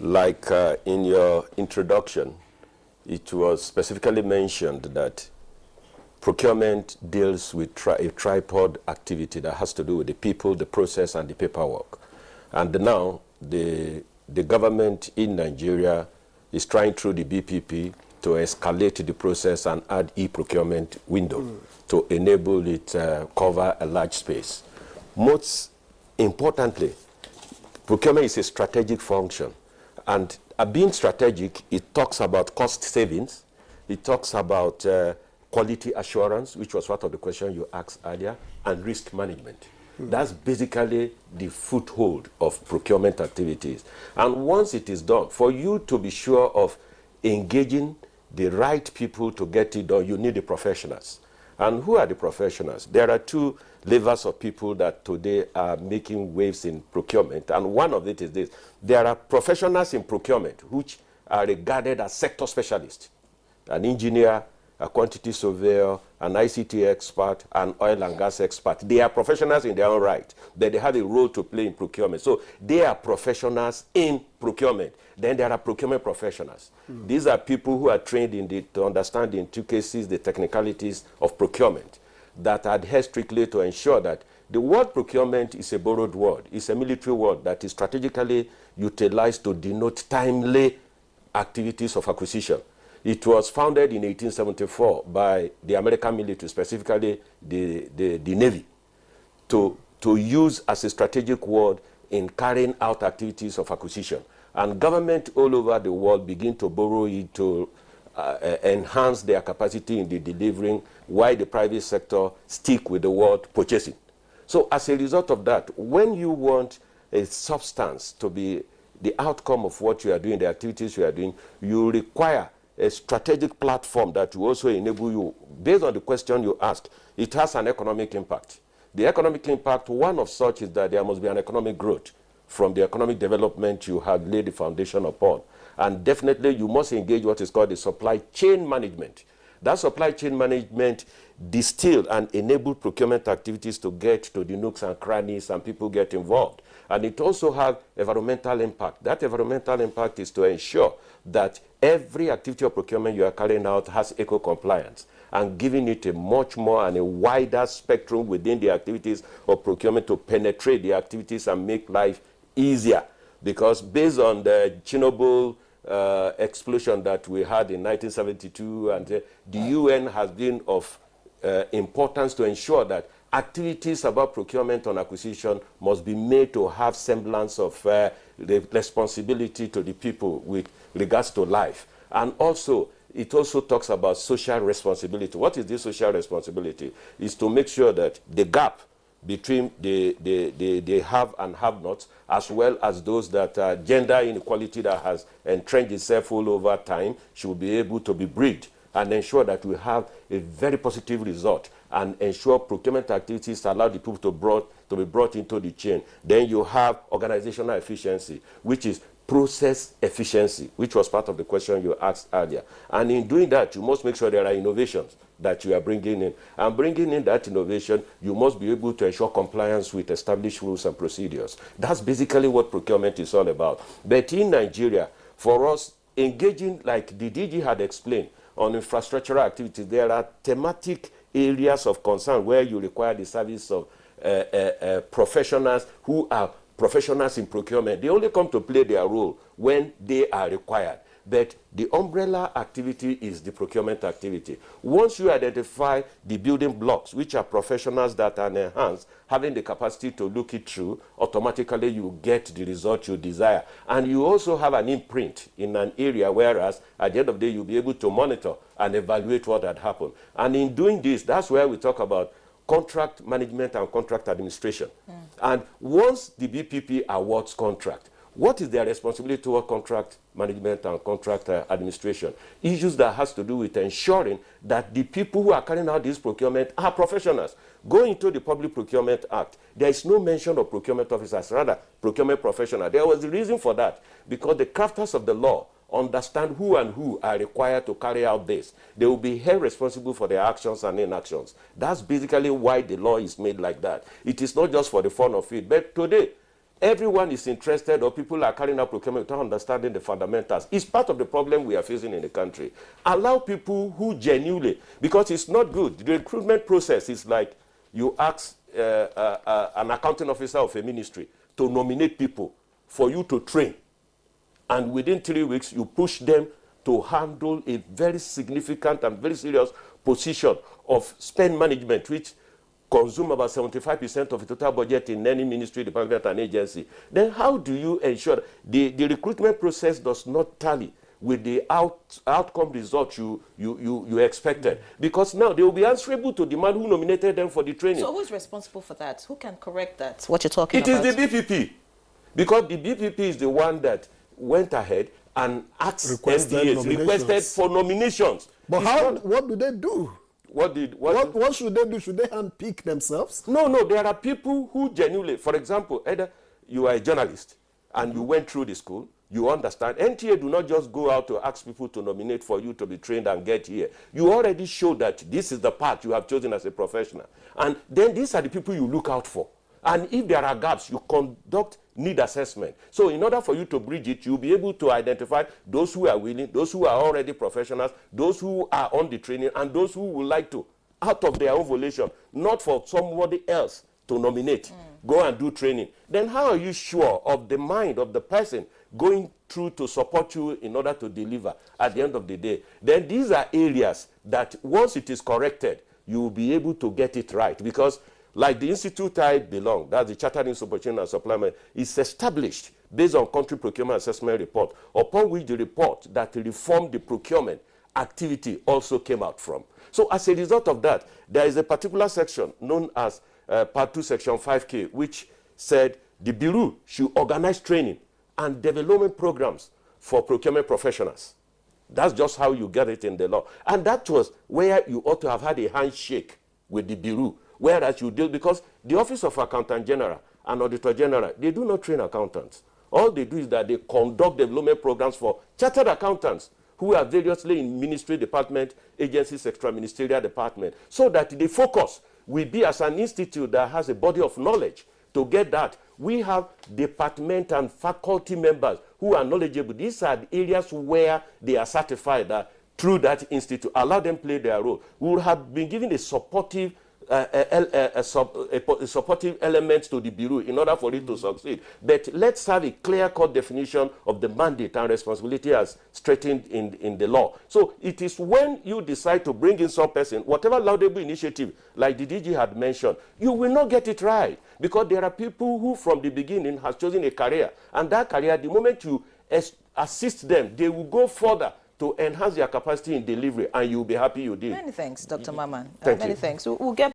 Like in your introduction, it was specifically mentioned that procurement deals with a tripod activity that has to do with the people, the process, and the paperwork. And now the government in Nigeria is trying through the BPP to escalate the process and add e-procurement window to enable it cover a large space. Most importantly, procurement is a strategic function. And being strategic, it talks about cost savings. It talks about quality assurance, which was part of the question you asked earlier, and risk management. That's basically the foothold of procurement activities. And once it is done, for you to be sure of engaging the right people to get it done, you need the professionals. And who are the professionals? There are two levels of people that today are making waves in procurement, and one of it is this. There are professionals in procurement which are regarded as sector specialists. An engineer, a quantity surveyor, an ICT expert, an oil and gas expert. They are professionals in their own right, but they have a role to play in procurement. So they are professionals in procurement. Then there are procurement professionals. These are people who are trained to understand the intricacies, the technicalities of procurement, that adhere strictly to ensure that the word procurement is a borrowed word. It's a military word that is strategically utilized to denote timely activities of acquisition. It was founded in 1874 by the American military, specifically the Navy, to use as a strategic word in carrying out activities of acquisition. And government all over the world begin to borrow it to enhance their capacity in the delivering, while the private sector stick with the word purchasing. So as a result of that, when you want a substance to be the outcome of what you are doing, the activities you are doing, you require a strategic platform that will also enable you, based on the question you asked, it has an economic impact. The economic impact, one of such is that there must be an economic growth from the economic development you have laid the foundation upon. And definitely you must engage what is called the supply chain management. That supply chain management distill and enable procurement activities to get to the nooks and crannies and people get involved. And it also has environmental impact. That environmental impact is to ensure that every activity of procurement you are carrying out has eco-compliance, and giving it a much more and a wider spectrum within the activities of procurement to penetrate the activities and make life easier. Because based on the Chernobyl explosion that we had in 1972, and the UN has been of importance to ensure that activities about procurement and acquisition must be made to have semblance of the responsibility to the people with regards to life. And also, it also talks about social responsibility. What is this social responsibility? Is to make sure that the gap between the have and have-nots, as well as those that gender inequality that has entrenched itself all over time, should be able to be bridged, and ensure that we have a very positive result, and ensure procurement activities allow the people to be brought into the chain. Then you have organizational efficiency, which is process efficiency, which was part of the question you asked earlier. And in doing that, you must make sure there are innovations that you are bringing in. And bringing in that innovation, you must be able to ensure compliance with established rules and procedures. That's basically what procurement is all about. But in Nigeria, for us, engaging, like the DG had explained, on infrastructural activities, there are thematic areas of concern where you require the service of professionals who are professionals in procurement. They only come to play their role when they are required. But the umbrella activity is the procurement activity. Once you identify the building blocks, which are professionals that are enhanced, having the capacity to look it through, automatically you get the result you desire. And you also have an imprint in an area, whereas at the end of the day, you'll be able to monitor and evaluate what had happened. And in doing this, that's where we talk about contract management and contract administration. And once the BPP awards contract, what is their responsibility toward contract management and contract administration? Issues that has to do with ensuring that the people who are carrying out this procurement are professionals. Going to the Public Procurement Act, there is no mention of procurement officers, rather procurement professionals. There was a reason for that, because the crafters of the law understand who and who are required to carry out this. They will be held responsible for their actions and inactions. That's basically why the law is made like that. It is not just for the fun of it. But today, everyone is interested, or people are carrying out procurement without understanding the fundamentals. It's part of the problem we are facing in the country. Allow people who genuinely, because it's not good. The recruitment process is like you ask an accounting officer of a ministry to nominate people for you to train. And within 3 weeks, you push them to handle a very significant and very serious position of spend management, which consume about 75% of the total budget in any ministry, department, and agency. Then how do you ensure the recruitment process does not tally with the outcome result you expected? Because now they will be answerable to the man who nominated them for the training. So who's responsible for that? Who can correct that? What you're talking about? It is the BPP. Because the BPP is the one that went ahead and asked NTAs, requested for nominations. But what do they do? What should they do? Should they handpick themselves? No, there are people who genuinely, for example, either you are a journalist and you went through the school, you understand. NTA do not just go out to ask people to nominate for you to be trained and get here. You already show that this is the path you have chosen as a professional. And then these are the people you look out for. And if there are gaps, you conduct need assessment. So in order for you to bridge it, you'll be able to identify those who are willing, those who are already professionals, those who are on the training, and those who would like to, out of their own volition, not for somebody else to nominate, go and do training. Then how are you sure of the mind of the person going through to support you in order to deliver at the end of the day? Then these are areas that once it is corrected, you will be able to get it right. Because like the institute I belong, that's the Chartered Institute of Procurement and Supplement, is established based on country procurement assessment report, upon which the report that reformed the procurement activity also came out from. So as a result of that, there is a particular section known as Part 2, Section 5K, which said the Bureau should organize training and development programs for procurement professionals. That's just how you get it in the law. And that was where you ought to have had a handshake with the Bureau, whereas you deal, because the Office of Accountant General and Auditor General, they do not train accountants. All they do is that they conduct development programs for chartered accountants who are variously in ministry department, agencies, extra-ministerial department, so that the focus will be as an institute that has a body of knowledge. To get that, we have department and faculty members who are knowledgeable. These are the areas where they are certified that through that institute. Allow them play their role. We would have been given a supportive supportive elements to the Bureau in order for it to succeed. But let's have a clear-cut definition of the mandate and responsibility as straightened in the law. So it is when you decide to bring in some person, whatever laudable initiative, like the DG had mentioned, you will not get it right. Because there are people who from the beginning has chosen a career. And that career, the moment you assist them, they will go further to enhance their capacity in delivery, and you'll be happy you did. Many thanks, Dr. Mamman. Thank many you. thanks. We'll get